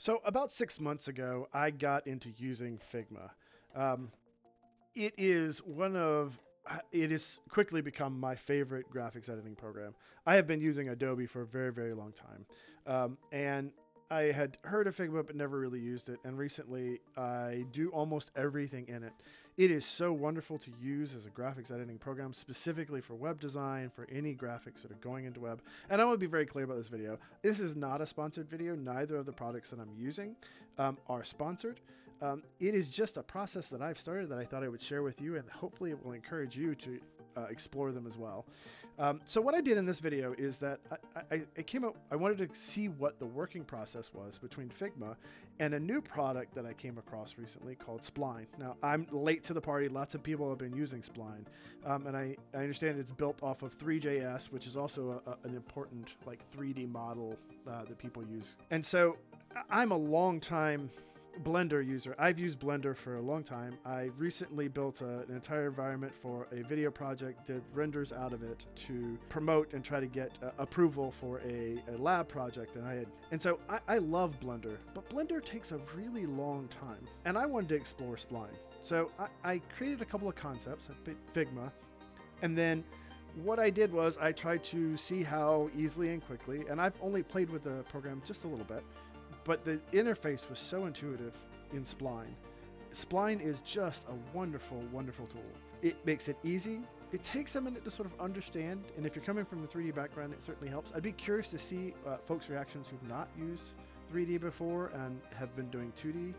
So about 6 months ago, I got into using Figma. Um, it is one of it has quickly become my favorite graphics editing program. I have been using Adobe for a very, very long time, and I had heard of Figma but never really used it. And recently, I do almost everything in it. It is so wonderful to use as a graphics editing program, specifically for web design, for any graphics that are going into web. And I want to be very clear about this video. This is not a sponsored video. Neither of the products that I'm using are sponsored. It is just a process that I've started that I thought I would share with you, and hopefully it will encourage you to explore them as well. So what I did in this video is that I came up, I wanted to see what the working process was between Figma and a new product that I came across recently called Spline. Now, I'm late to the party. Lots of people have been using Spline, and I understand it's built off of 3JS, which is also an important like 3D model that people use. And so I'm a long time Blender user. I've used Blender for a long time. I recently built an entire environment for a video project, did renders out of it to promote and try to get approval for a lab project. And so I love Blender, but Blender takes a really long time. And I wanted to explore Spline. So I created a couple of concepts at Figma, and then what I did was I tried to see how easily and quickly, and I've only played with the program just a little bit, but the interface was so intuitive in Spline. Spline is just a wonderful, wonderful tool. It makes it easy. It takes a minute to sort of understand, and if you're coming from the 3D background, it certainly helps. I'd be curious to see folks' reactions who've not used 3D before and have been doing 2D.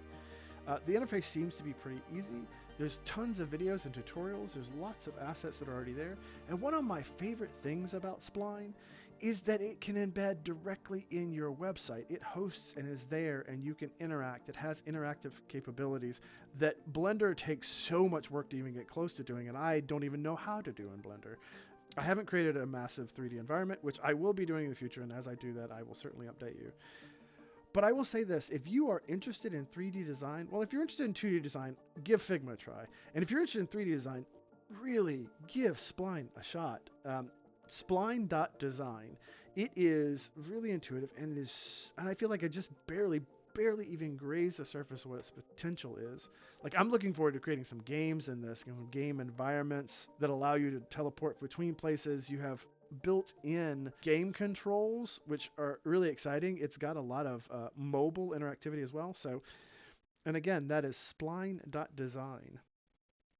The interface seems to be pretty easy. There's tons of videos and tutorials. There's lots of assets that are already there. And one of my favorite things about Spline is that it can embed directly in your website. It hosts and is there, and you can interact. It has interactive capabilities that Blender takes so much work to even get close to doing, and I don't even know how to do in Blender. I haven't created a massive 3D environment, which I will be doing in the future, and as I do that, I will certainly update you. But I will say this, if you are interested in 3D design, well, if you're interested in 2D design, give Figma a try. And if you're interested in 3D design, really give Spline a shot. Spline.design. It is really intuitive, and I feel like I just barely even grazed the surface of what its potential is. Like, I'm looking forward to creating some games in this, game environments that allow you to teleport between places. You have built-in game controls, which are really exciting. It's got a lot of mobile interactivity as well. So, and again, that is spline.design.